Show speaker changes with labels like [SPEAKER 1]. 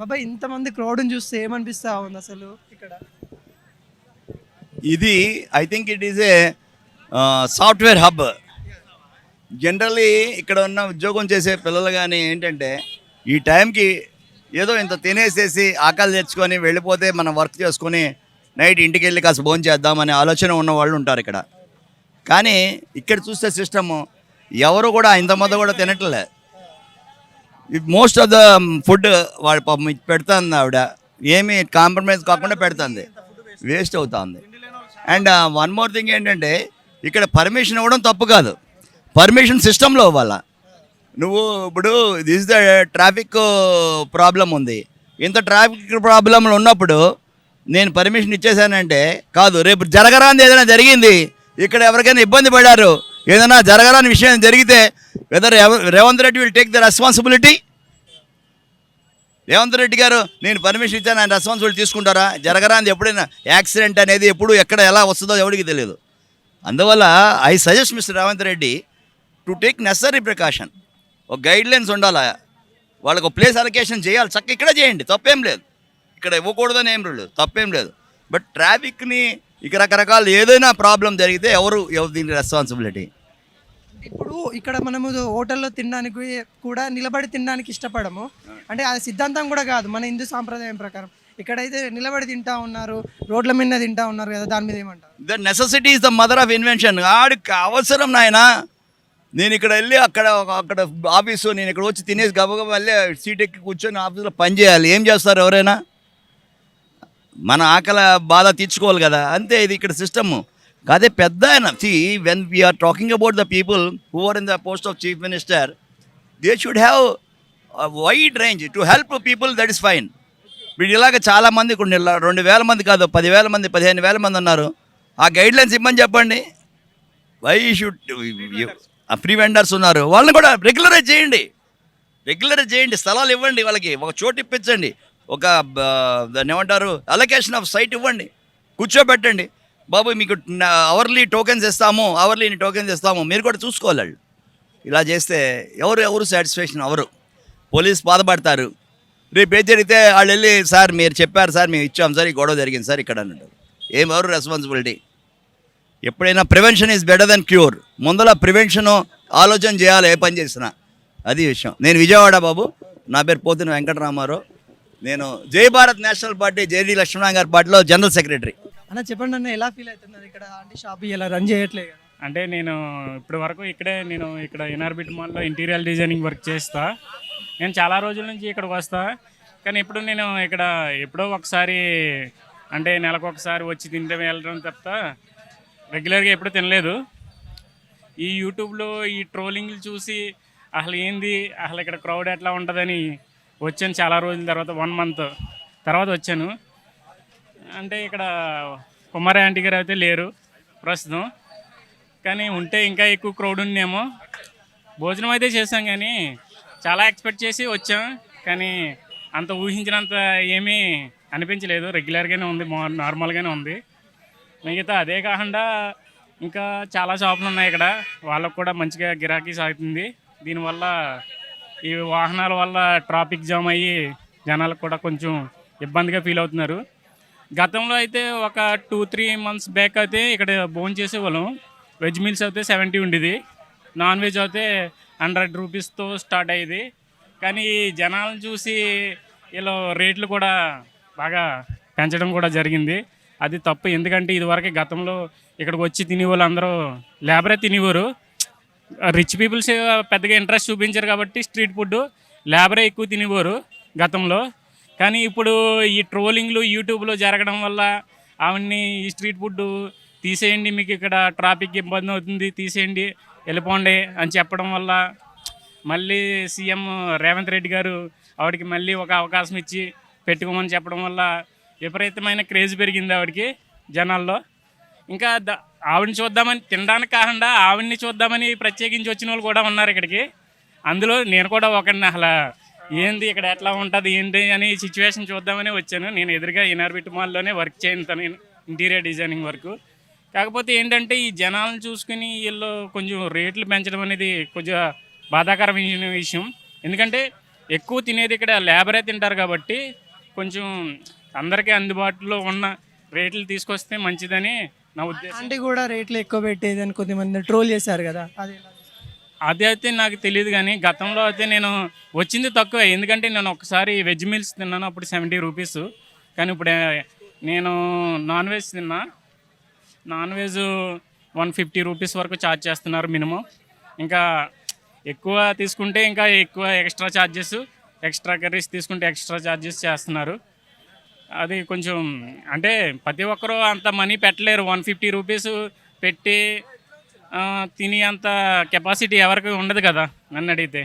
[SPEAKER 1] బాబాయ్ ఇంతమంది క్రౌడ్ని చూస్తే ఏమనిపిస్తా ఉంది అసలు ఇక్కడ?
[SPEAKER 2] ఇది I think it is a software hub. Generally ఇక్కడ ఉన్న ఉద్యోగం చేసే పిల్లలు కానీ ఏంటంటే ఈ టైంకి ఏదో ఇంత తినేసేసి ఆకలి తెచ్చుకొని వెళ్ళిపోతే మనం వర్క్ చేసుకొని నైట్ ఇంటికి వెళ్ళి కాస్త భోజనం చేద్దామనే ఆలోచన ఉన్న వాళ్ళు ఉంటారు ఇక్కడ. కానీ ఇక్కడ చూస్తే సిస్టము ఎవరు కూడా ఇంతమంది కూడా తినట్లే. మోస్ట్ ఆఫ్ ద ఫుడ్ వాడు పాపం పెడుతుంది ఆవిడ, ఏమీ కాంప్రమైజ్ కాకుండా పెడుతుంది, వేస్ట్ అవుతుంది. అండ్ వన్ మోర్ థింగ్ ఏంటంటే ఇక్కడ పర్మిషన్ ఇవ్వడం తప్పు కాదు, పర్మిషన్ సిస్టంలో ఇవ్వాల. నువ్వు ఇప్పుడు దిస్ ద ట్రాఫిక్ ప్రాబ్లం ఉంది, ఇంత ట్రాఫిక్ ప్రాబ్లంలు ఉన్నప్పుడు నేను పర్మిషన్ ఇచ్చేసానంటే కాదు. రేపు జరగరాని ఏదైనా జరిగింది, ఇక్కడ ఎవరికైనా ఇబ్బంది పడారు, ఏదైనా జరగరాని విషయం జరిగితే whether Revanth Reddy will take the responsibility? Revanth Reddy garu నేను పర్మిషన్ ఇచ్చాను, ఆయన రెస్పాన్సిబిలిటీ తీసుకుంటారా? జరగరాని ఎప్పుడైనా యాక్సిడెంట్ అనేది ఎప్పుడు ఎక్కడ ఎలా వస్తుందో ఎవరికి తెలియదు. అందువల్ల I suggest mister Revanth Reddy to take necessary precaution. ఒక గైడ్లైన్స్ ఉండాలా, వాళ్ళకు ఒక ప్లేస్ అలొకేషన్ చేయాలి, చక్క ఇక్కడ చేయండి, తప్పేం లేదు. ఇక్కడ ఇవ్వకూడదని ఏం లేదు, తప్పేం లేదు. బట్ ట్రాఫిక్ని ఇక రకరకాల ఏదైనా ప్రాబ్లం జరిగితే ఎవరు దీనికి రెస్పాన్సిబిలిటీ?
[SPEAKER 1] ఇప్పుడు ఇక్కడ మనము హోటల్లో తినడానికి కూడా నిలబడి తినడానికి ఇష్టపడము, అంటే అది సిద్ధాంతం కూడా కాదు మన హిందూ సాంప్రదాయం ప్రకారం. ఇక్కడైతే నిలబడి తింటా ఉన్నారు, రోడ్ల మీద తింటా ఉన్నారు కదా, దాని మీద ఏమంటారు?
[SPEAKER 2] The necessity is the mother of invention. ఆడికి అవసరం నాయన. నేను ఇక్కడ వెళ్ళి అక్కడ ఆఫీసు, నేను ఇక్కడ వచ్చి తినేసి గబగబా వెళ్ళి సీట్ ఎక్కి కూర్చొని ఆఫీస్లో పని చేయాలి. ఏం చేస్తారు ఎవరైనా? మన ఆకలి బాధ తీర్చుకోవాలి కదా, అంతే. ఇది ఇక్కడ సిస్టము కాదే పెద్ద ఆయన. See when we're talking about the people who are in the post of chief minister, they should have wide range to help people, that is fine. వీడు ఇలాగ చాలామంది 2,000 మంది కాదు, 10,000 మంది 15,000 మంది ఉన్నారు. ఆ గైడ్లైన్స్ ఇమ్మని చెప్పండి. వై షుడ్ ఫ్రీ వెండర్స్ ఉన్నారు, వాళ్ళని కూడా రెగ్యులరైజ్ చేయండి, స్థలాలు ఇవ్వండి, వాళ్ళకి ఒక చోటు ఇప్పించండి, ఒక దాన్ని ఏమంటారు అలొకేషన్ ఆఫ్ సైట్ ఇవ్వండి, కూర్చోబెట్టండి. బాబు మీకు అవర్లీ టోకెన్స్ ఇస్తాము, మీరు కూడా చూసుకోవాలి. వాళ్ళు ఇలా చేస్తే ఎవరు సాటిస్ఫాక్షన్ అవ్వరు, పోలీస్ బాధపడతారు. రేపు ఏం జరిగితే వాళ్ళు వెళ్ళి సార్ మీరు చెప్పారు సార్, మేము ఇచ్చాం సార్, ఈ గొడవ జరిగింది సార్ ఇక్కడ అన్నట్టు. ఎవరు రెస్పాన్సిబిలిటీ? ఎప్పుడైనా prevention is better than cure. ముందర ప్రివెన్షన్ ఆలోచన చేయాలి ఏ పని చేసినా, అది విషయం. నేను విజయవాడ బాబు, నా పేరు పోతిన వెంకటరామారావు. నేను జై భారత్ నేషనల్ పార్టీ జేడీ లక్ష్మణ గారి పార్టీలో జనరల్ సెక్రటరీ.
[SPEAKER 1] అన్న చెప్పండి అన్న, ఎలా ఫీల్ అవుతున్నారు ఇక్కడ? అంటే షాప్ ఇలా రన్ చేయట్లేదు కదా?
[SPEAKER 3] అంటే నేను ఇప్పటి వరకు ఇక్కడ ఎన్ఆర్బిట్ మాల్లో ఇంటీరియర్ డిజైనింగ్ వర్క్ చేస్తా. నేను చాలా రోజుల నుంచి ఇక్కడికి వస్తా, కానీ ఇప్పుడు నేను ఇక్కడ ఎప్పుడో ఒకసారి, అంటే నెలకు ఒకసారి వచ్చి తింటే వెళ్ళడం తప్ప రెగ్యులర్గా ఎప్పుడు తినలేదు. ఈ యూట్యూబ్లో ఈ ట్రోలింగ్లు చూసి అసలు ఇక్కడ క్రౌడ్ ఎట్లా ఉంటుందని వచ్చాను. చాలా రోజుల తర్వాత 1 month తర్వాత వచ్చాను. అంటే ఇక్కడ కుమారి ఆంటీ గారు అయితే లేరు ప్రస్తుతం, కానీ ఉంటే ఇంకా ఎక్కువ క్రౌడ్ ఉందేమో. భోజనం అయితే చేసాం, కానీ చాలా ఎక్స్పెక్ట్ చేసి వచ్చాం, కానీ అంత ఊహించినంత ఏమీ అనిపించలేదు. రెగ్యులర్గానే ఉంది, నార్మల్గానే ఉంది. మిగతా అదే కాకుండా ఇంకా చాలా షాపులు ఉన్నాయి ఇక్కడ, వాళ్ళకు కూడా మంచిగా గిరాకీ సాగుతుంది. దీనివల్ల ఈ వాహనాల వల్ల ట్రాఫిక్ జామ్ అయ్యి జనాలకు కూడా కొంచెం ఇబ్బందిగా ఫీల్ అవుతున్నారు. గతంలో అయితే ఒక 2-3 months బ్యాక్ అయితే ఇక్కడ భోజనం చేసేవాళ్ళం. వెజ్ మీల్స్ అయితే 70 ఉండేది, నాన్ వెజ్ అయితే 100 రూపీస్తో స్టార్ట్ అయ్యేది. కానీ జనాలను చూసి వీళ్ళు రేట్లు కూడా బాగా పెంచడం కూడా జరిగింది. అది తప్పు. ఎందుకంటే ఇదివరకు గతంలో ఇక్కడికి వచ్చి తినేవాళ్ళు అందరూ లేబరే తినేవారు. రిచ్ పీపుల్స్ పెద్దగా ఇంట్రెస్ట్ చూపించారు కాబట్టి స్ట్రీట్ ఫుడ్ లేబరే ఎక్కువ తినేవారు గతంలో. కానీ ఇప్పుడు ఈ ట్రోలింగ్లు యూట్యూబ్లో జరగడం వల్ల అవన్నీ ఈ స్ట్రీట్ ఫుడ్ తీసేయండి, మీకు ఇక్కడ ట్రాఫిక్ ఇబ్బంది అవుతుంది, తీసేయండి, వెళ్ళిపోండి అని చెప్పడం వల్ల మళ్ళీ సీఎం రేవంత్ రెడ్డి గారు ఆవిడకి మళ్ళీ ఒక అవకాశం ఇచ్చి పెట్టుకోమని చెప్పడం వల్ల విపరీతమైన క్రేజ్ పెరిగింది ఆవిడకి జనాల్లో. ఇంకా ఆవిడని చూద్దామని, తినడానికి కాకుండా ఆవిడని చూద్దామని ప్రత్యేకించి వచ్చిన వాళ్ళు కూడా ఉన్నారు ఇక్కడికి. అందులో నేను కూడా ఒకడిని. అసలు ఏంది ఇక్కడ ఎట్లా ఉంటుంది ఏంటి అని సిచ్యువేషన్ చూద్దామని వచ్చాను. నేను ఎదురుగా ఎన్ఆర్బిట్ మాల్లోనే వర్క్ చేస్తాను, ఇంటీరియర్ డిజైనింగ్ వర్క్. కాకపోతే ఏంటంటే ఈ జనాలను చూసుకుని వీళ్ళు కొంచెం రేట్లు పెంచడం అనేది కొంచెం బాధాకరమైన విషయం. ఎందుకంటే ఎక్కువ తినేది ఇక్కడ లేబరే తింటారు కాబట్టి కొంచెం అందరికీ అందుబాటులో ఉన్న రేట్లు తీసుకొస్తే మంచిదని నా ఉద్దేశం.
[SPEAKER 1] ఆంటీ కూడా రేట్లు ఎక్కువ పెట్టేది అని కొద్దిమంది ట్రోల్ చేశారు కదా, అది ఎలా?
[SPEAKER 3] అది అయితే నాకు తెలియదు కానీ గతంలో అయితే నేను వచ్చింది తక్కువ, ఎందుకంటే నేను ఒకసారి వెజ్ మీల్స్ తిన్నాను, అప్పుడు 70 రూపీస్. కానీ ఇప్పుడు నేను నాన్ వెజ్ తిన్నా, నాన్ వెజ్ 150 రూపీస్ వరకు ఛార్జ్ చేస్తున్నారు మినిమం. ఇంకా ఎక్కువ తీసుకుంటే ఇంకా ఎక్కువ ఎక్స్ట్రా ఛార్జెస్, ఎక్స్ట్రా కర్రీస్ తీసుకుంటే ఎక్స్ట్రా ఛార్జెస్ చేస్తున్నారు. అది కొంచెం అంటే ప్రతి ఒక్కరూ అంత మనీ పెట్టలేరు. 150 రూపీస్ పెట్టి తిని అంత కెపాసిటీ ఎవరికి ఉండదు కదా నన్ను అడిగితే.